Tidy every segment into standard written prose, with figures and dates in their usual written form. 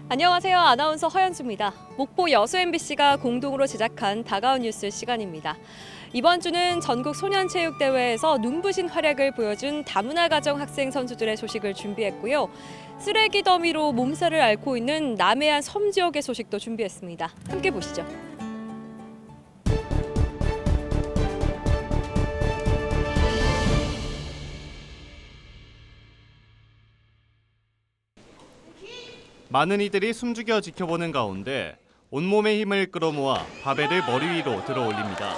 안녕하세요. 아나운서 허연주입니다. 목포 여수 MBC가 공동으로 제작한 다가온 뉴스 시간입니다. 이번 주는 전국 소년체육대회에서 눈부신 활약을 보여준 다문화 가정 학생 선수들의 소식을 준비했고요. 쓰레기 더미로 몸살을 앓고 있는 남해안 섬 지역의 소식도 준비했습니다. 함께 보시죠. 많은 이들이 숨죽여 지켜보는 가운데 온몸의 힘을 끌어모아 바벨을 머리 위로 들어 올립니다.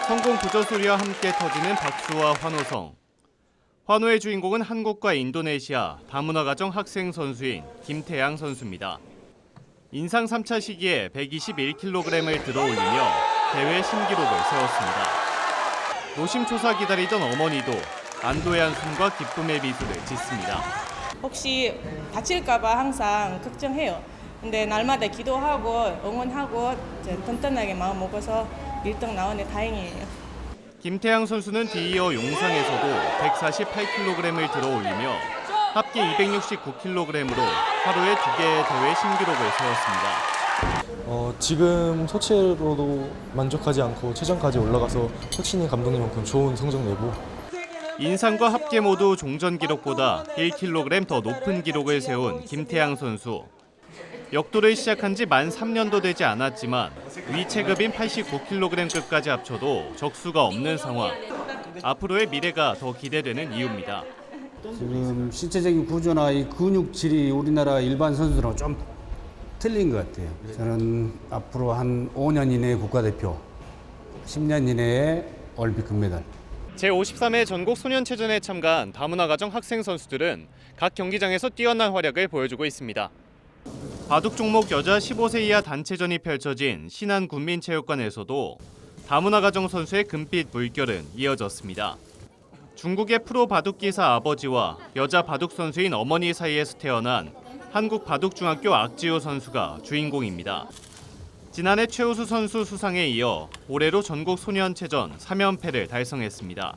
성공 부저 소리와 함께 터지는 박수와 환호성. 환호의 주인공은 한국과 인도네시아 다문화 가정 학생 선수인 김태양 선수입니다. 인상 3차 시기에 121kg을 들어 올리며 대회 신기록을 세웠습니다. 노심초사 기다리던 어머니도 안도의 한숨과 기쁨의 미소를 짓습니다. 혹시 다칠까봐 항상 걱정해요. 근데 날마다 기도하고 응원하고 든든하게 마음 먹어서 1등 나오네 다행이에요. 김태양 선수는 뒤이어 용상에서도 148kg을 들어 올리며 합계 269kg으로 하루에 2개의 대회 신기록을 세웠습니다. 지금 소체로도 만족하지 않고 최전까지 올라가서 코치님 감독님만큼 좋은 성적 내고 인상과 합계 모두 종전 기록보다 1kg 더 높은 기록을 세운 김태양 선수. 역도를 시작한 지 만 3년도 되지 않았지만 위체급인 89kg급까지 합쳐도 적수가 없는 상황. 앞으로의 미래가 더 기대되는 이유입니다. 지금 신체적인 구조나 이 근육질이 우리나라 일반 선수랑 좀 틀린 것 같아요. 저는 앞으로 한 5년 이내에 국가대표, 10년 이내에 올림픽 금메달. 제53회 전국 소년체전에 참가한 다문화 가정 학생 선수들은 각 경기장에서 뛰어난 활약을 보여주고 있습니다. 바둑 종목 여자 15세 이하 단체전이 펼쳐진 신안군민체육관에서도 다문화 가정 선수의 금빛 물결은 이어졌습니다. 중국의 프로 바둑기사 아버지와 여자 바둑 선수인 어머니 사이에서 태어난 한국 바둑중학교 악지호 선수가 주인공입니다. 지난해 최우수 선수 수상에 이어 올해로 전국 소년체전 3연패를 달성했습니다.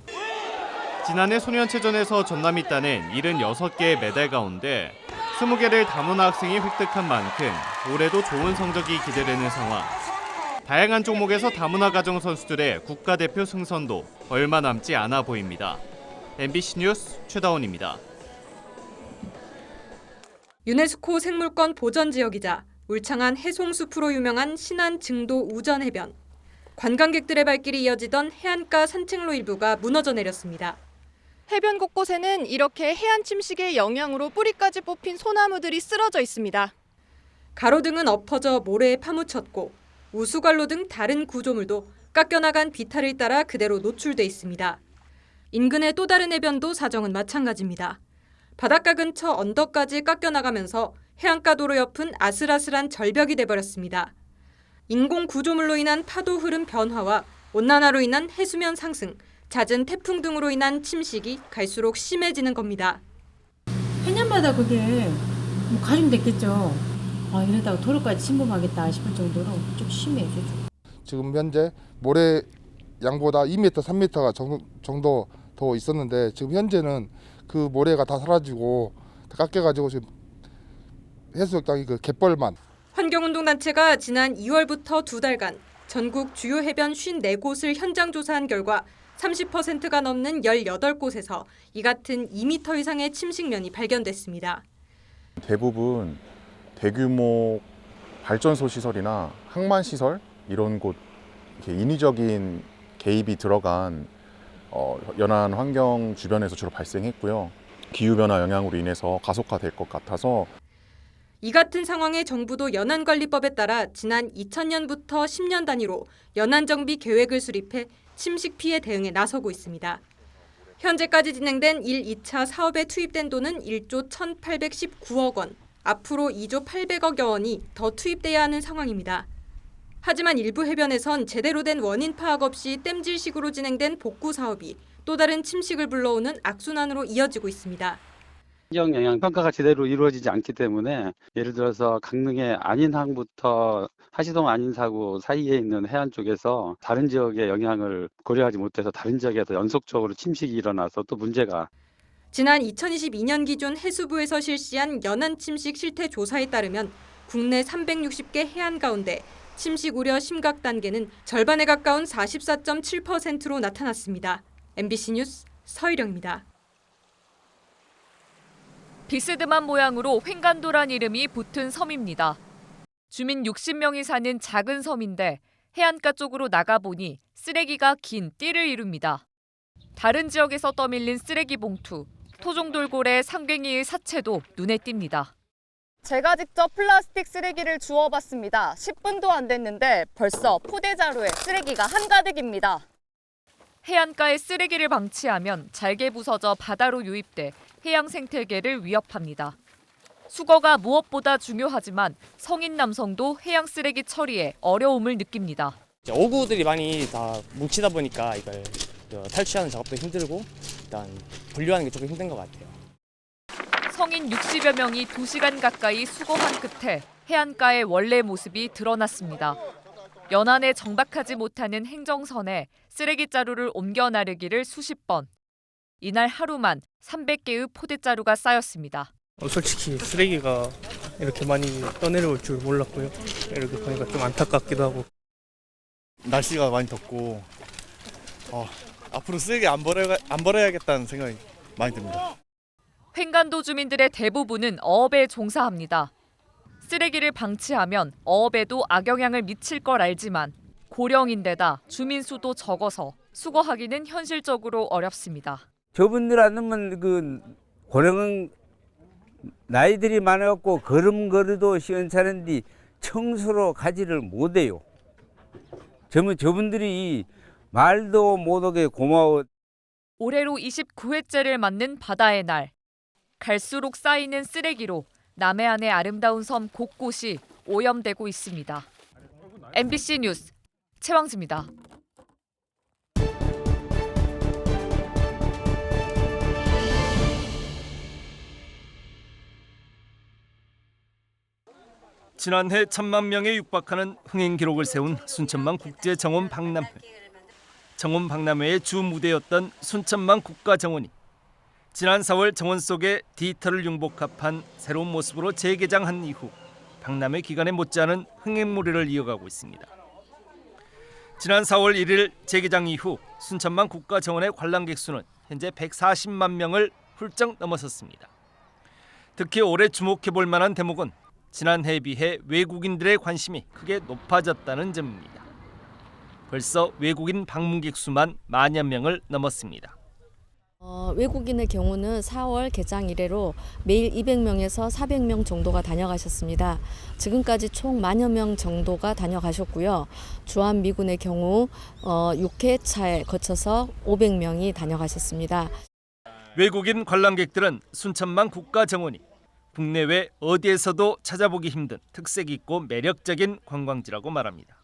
지난해 소년체전에서 전남이 따낸 76개의 메달 가운데 20개를 다문화 학생이 획득한 만큼 올해도 좋은 성적이 기대되는 상황. 다양한 종목에서 다문화 가정 선수들의 국가대표 승선도 얼마 남지 않아 보입니다. MBC 뉴스 최다원입니다. 유네스코 생물권 보전지역이자 울창한 해송숲으로 유명한 신안 증도 우전해변. 관광객들의 발길이 이어지던 해안가 산책로 일부가 무너져 내렸습니다. 해변 곳곳에는 이렇게 해안 침식의 영향으로 뿌리까지 뽑힌 소나무들이 쓰러져 있습니다. 가로등은 엎어져 모래에 파묻혔고 우수관로 등 다른 구조물도 깎여나간 비탈을 따라 그대로 노출돼 있습니다. 인근의 또 다른 해변도 사정은 마찬가지입니다. 바닷가 근처 언덕까지 깎여나가면서 해안가 도로 옆은 아슬아슬한 절벽이 돼버렸습니다. 인공 구조물로 인한 파도 흐름 변화와 온난화로 인한 해수면 상승, 잦은 태풍 등으로 인한 침식이 갈수록 심해지는 겁니다. 해년마다 그게 가중됐겠죠. 이러다가 도로까지 침범하겠다 싶을 정도로 좀 심해요. 지금 현재 모래 양보다 2m, 3m가 정도 더 있었는데 지금 현재는 그 모래가 다 사라지고 다 깎여가지고 지금 해수욕 땅이 그 갯벌만. 환경운동단체가 지난 2월부터 2달간 전국 주요 해변 54곳을 현장 조사한 결과 30%가 넘는 18곳에서 이 같은 2m 이상의 침식면이 발견됐습니다. 대부분 대규모 발전소 시설이나 항만 시설 이런 곳 이렇게 인위적인 개입이 들어간 연안 환경 주변에서 주로 발생했고요. 기후변화 영향으로 인해서 가속화될 것 같아서 이 같은 상황에 정부도 연안관리법에 따라 지난 2000년부터 10년 단위로 연안정비 계획을 수립해 침식 피해 대응에 나서고 있습니다. 현재까지 진행된 1, 2차 사업에 투입된 돈은 1조 1,819억 원, 앞으로 2조 800억여 원이 더 투입돼야 하는 상황입니다. 하지만 일부 해변에선 제대로 된 원인 파악 없이 땜질식으로 진행된 복구 사업이 또 다른 침식을 불러오는 악순환으로 이어지고 있습니다. 환경 영향 평가가 제대로 이루어지지 않기 때문에 예를 들어서 강릉의 안인항부터 하시동 안인사구 사이에 있는 해안 쪽에서 다른 지역의 영향을 고려하지 못해서 다른 지역에서 연속적으로 침식이 일어나서 또 문제가. 지난 2022년 기준 해수부에서 실시한 연안 침식 실태 조사에 따르면 국내 360개 해안 가운데 침식 우려 심각 단계는 절반에 가까운 44.7%로 나타났습니다. MBC 뉴스 서희령입니다. 비스듬한 모양으로 횡간도란 이름이 붙은 섬입니다. 주민 60명이 사는 작은 섬인데 해안가 쪽으로 나가보니 쓰레기가 긴 띠를 이룹니다. 다른 지역에서 떠밀린 쓰레기 봉투, 토종돌고래 상갱이의 사체도 눈에 띕니다. 제가 직접 플라스틱 쓰레기를 주워봤습니다. 10분도 안 됐는데 벌써 포대자루에 쓰레기가 한가득입니다. 해안가에 쓰레기를 방치하면 잘게 부서져 바다로 유입돼 해양 생태계를 위협합니다. 수거가 무엇보다 중요하지만 성인 남성도 해양 쓰레기 처리에 어려움을 느낍니다. 어구들이 많이 다 뭉치다 보니까 이걸 탈취하는 작업도 힘들고 일단 분류하는 게 조금 힘든 것 같아요. 성인 60여 명이 2시간 가까이 수거한 끝에 해안가의 원래 모습이 드러났습니다. 연안에 정박하지 못하는 행정선에 쓰레기 자루를 옮겨 나르기를 수십 번. 이날 하루만 300개의 포대자루가 쌓였습니다. 솔직히 쓰레기가 이렇게 많이 떠내려올 줄 몰랐고요. 이렇게 보니까 좀 안타깝기도 하고. 날씨가 많이 덥고 앞으로 쓰레기 안 버려야겠다는 생각이 많이 듭니다. 횡간도 주민들의 대부분은 어업에 종사합니다. 쓰레기를 방치하면 어업에도 악영향을 미칠 걸 알지만 고령인데다 주민 수도 적어서 수거하기는 현실적으로 어렵습니다. 저분들 안 넣으면 그 고령은 나이들이 많아갖고 걸음걸이도 시원찮은데 청소로 가지를 못해요. 저분들이 말도 못하게 고마워. 올해로 29회째를 맞는 바다의 날. 갈수록 쌓이는 쓰레기로 남해안의 아름다운 섬 곳곳이 오염되고 있습니다. MBC 뉴스 최왕수입니다. 지난해 1,000만 명에 육박하는 흥행 기록을 세운 순천만 국제 정원 박람회. 정원 박람회의 주 무대였던 순천만 국가정원이 지난 4월 정원 속에 디지털을 융복합한 새로운 모습으로 재개장한 이후 박람회 기간에 못지않은 흥행무리를 이어가고 있습니다. 지난 4월 1일 재개장 이후 순천만 국가정원의 관람객 수는 현재 140만 명을 훌쩍 넘어섰습니다. 특히 올해 주목해볼 만한 대목은 지난해에 비해 외국인들의 관심이 크게 높아졌다는 점입니다. 벌써 외국인 방문객 수만 10,000여 명을 넘었습니다. 외국인의 경우는 4월 개장 이래로 매일 200명에서 400명 정도가 다녀가셨습니다. 지금까지 총 10,000여 명 정도가 다녀가셨고요. 주한미군의 경우 6회차에 거쳐서 500명이 다녀가셨습니다. 외국인 관람객들은 순천만 국가정원이 국내외 어디에서도 찾아보기 힘든 특색 있고 매력적인 관광지라고 말합니다.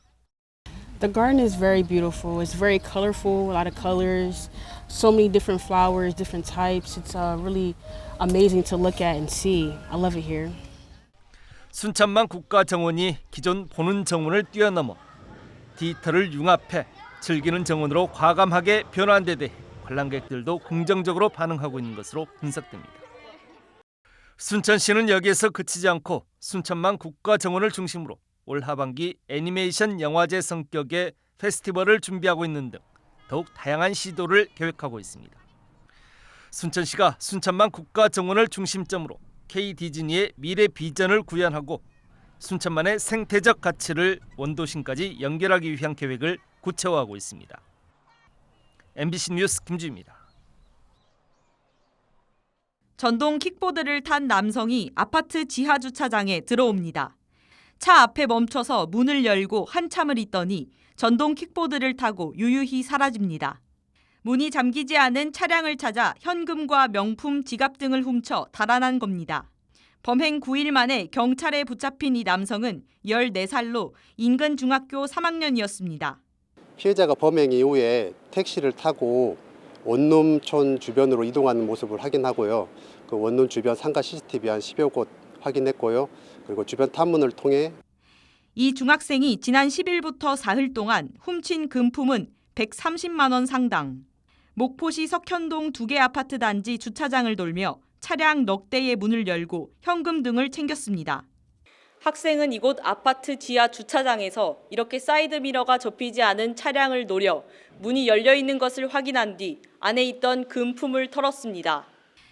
The garden is very beautiful. It's very colorful, a lot of colors, so many different flowers, different types. It's really amazing to look at and see. I love it here. 순천만 국가정원이 기존 보는 정원을 뛰어넘어 디지털을 융합해 즐기는 정원으로 과감하게 변화한 데 대해 관람객들도 긍정적으로 반응하고 있는 것으로 분석됩니다. 순천시는 여기에서 그치지 않고 순천만 국가정원을 중심으로 올 하반기 애니메이션 영화제 성격의 페스티벌을 준비하고 있는 등 더욱 다양한 시도를 계획하고 있습니다. 순천시가 순천만 국가정원을 중심점으로 K-디즈니의 미래 비전을 구현하고 순천만의 생태적 가치를 원도심까지 연결하기 위한 계획을 구체화하고 있습니다. MBC 뉴스 김주입니다. 전동 킥보드를 탄 남성이 아파트 지하 주차장에 들어옵니다. 차 앞에 멈춰서 문을 열고 한참을 있더니 전동 킥보드를 타고 유유히 사라집니다. 문이 잠기지 않은 차량을 찾아 현금과 명품, 지갑 등을 훔쳐 달아난 겁니다. 범행 9일 만에 경찰에 붙잡힌 이 남성은 14살로 인근 중학교 3학년이었습니다. 피해자가 범행 이후에 택시를 타고 원룸촌 주변으로 이동하는 모습을 확인하고요. 그 원룸 주변 상가 CCTV 한 10여 곳 확인했고요. 그리고 주변 탐문을 통해 이 중학생이 지난 10일부터 사흘 동안 훔친 금품은 130만 원 상당. 목포시 석현동 2개 아파트 단지 주차장을 돌며 차량 넉 대의 문을 열고 현금 등을 챙겼습니다. 학생은 이곳 아파트 지하 주차장에서 이렇게 사이드미러가 접히지 않은 차량을 노려 문이 열려 있는 것을 확인한 뒤 안에 있던 금품을 털었습니다.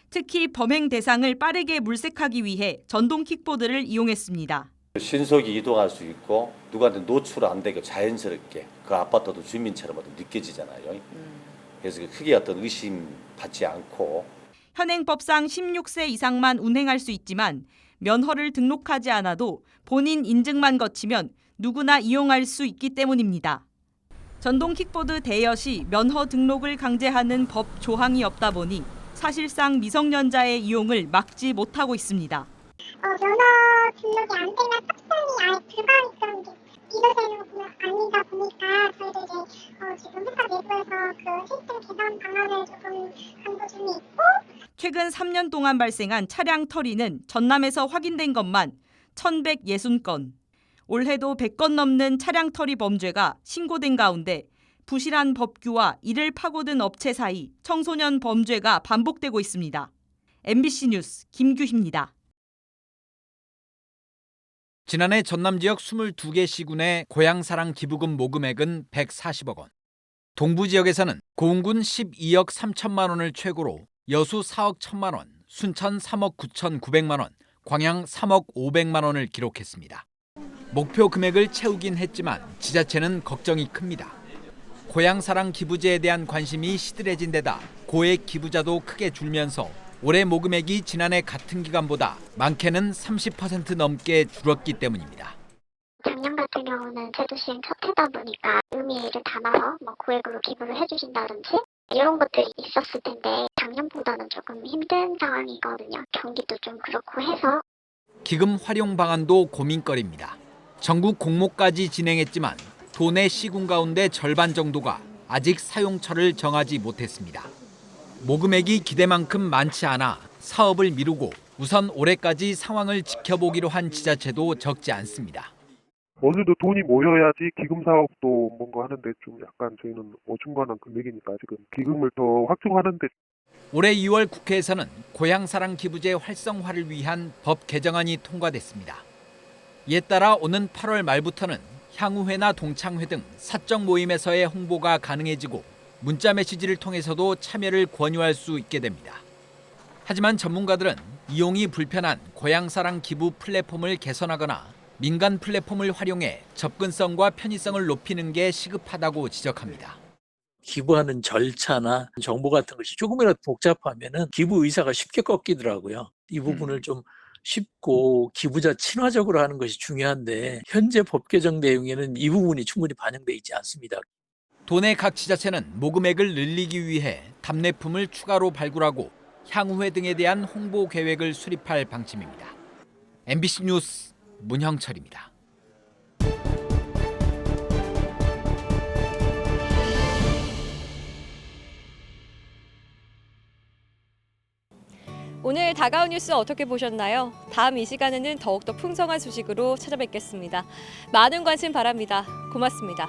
특히 범행 대상을 빠르게 물색하기 위해 전동 킥보드를 이용했습니다. 신속히 이동할 수 있고 누구한테 노출 안 되게 자연스럽게 그 아파트도 주민처럼 느껴지잖아요. 그래서 크게 어떤 의심 받지 않고 현행법상 16세 이상만 운행할 수 있지만 면허를 등록하지 않아도 본인 인증만 거치면 누구나 이용할 수 있기 때문입니다. 전동 킥보드 대여 시 면허 등록을 강제하는 법 조항이 없다 보니 사실상 미성년자의 이용을 막지 못하고 있습니다. 면허 등록이 안 되면 탑승이 아예 불가능한 게 비교되는 아니다 보니까 저희도 지금 회사 내부에서 그 시스템 개선 방안을 조금 강구 중에 있고 최근 3년 동안 발생한 차량 털이는 전남에서 확인된 것만 1,160건. 올해도 100건 넘는 차량 털이 범죄가 신고된 가운데 부실한 법규와 이를 파고든 업체 사이 청소년 범죄가 반복되고 있습니다. MBC 뉴스 김규희입니다. 지난해 전남 지역 22개 시군의 고향사랑 기부금 모금액은 140억 원. 동부 지역에서는 고흥군 12억 3천만 원을 최고로 여수 4억 1천만 원, 순천 3억 9,900만 원, 광양 3억 500만 원을 기록했습니다. 목표 금액을 채우긴 했지만 지자체는 걱정이 큽니다. 고향사랑 기부제에 대한 관심이 시들해진 데다 고액 기부자도 크게 줄면서 올해 모금액이 지난해 같은 기간보다 많게는 30% 넘게 줄었기 때문입니다. 작년 같은 경우는 제도 시행 첫 해다 보니까 의미를 담아서 고액으로 기부를 해주신다든지 이런 것들이 있었을 텐데 작년보다는 조금 힘든 상황이거든요. 경기도 좀 그렇고 해서. 기금 활용 방안도 고민거리입니다. 전국 공모까지 진행했지만 도내 시군 가운데 절반 정도가 아직 사용처를 정하지 못했습니다. 모금액이 기대만큼 많지 않아 사업을 미루고 우선 올해까지 상황을 지켜보기로 한 지자체도 적지 않습니다. 어느 정도 돈이 모여야지 기금 사업도 뭔가 하는데 좀 약간 저희는 어중간한 금액이니까 지금 기금을 더 확충하는데. 올해 2월 국회에서는 고향사랑 기부제 활성화를 위한 법 개정안이 통과됐습니다. 이에 따라 오는 8월 말부터는 향후회나 동창회 등 사적 모임에서의 홍보가 가능해지고 문자 메시지를 통해서도 참여를 권유할 수 있게 됩니다. 하지만 전문가들은 이용이 불편한 고향사랑 기부 플랫폼을 개선하거나 민간 플랫폼을 활용해 접근성과 편의성을 높이는 게 시급하다고 지적합니다. 기부하는 절차나 정보 같은 것이 조금이라도 복잡하면은 기부 의사가 쉽게 꺾이더라고요. 이 부분을 좀 쉽고 기부자 친화적으로 하는 것이 중요한데 현재 법 개정 내용에는 이 부분이 충분히 반영돼 있지 않습니다. 도내 각 지자체는 모금액을 늘리기 위해 답례품을 추가로 발굴하고 향후회 등에 대한 홍보 계획을 수립할 방침입니다. MBC 뉴스 문형철입니다. 오늘 다가온 뉴스 어떻게 보셨나요? 다음 이 시간에는 더욱더 풍성한 소식으로 찾아뵙겠습니다. 많은 관심 바랍니다. 고맙습니다.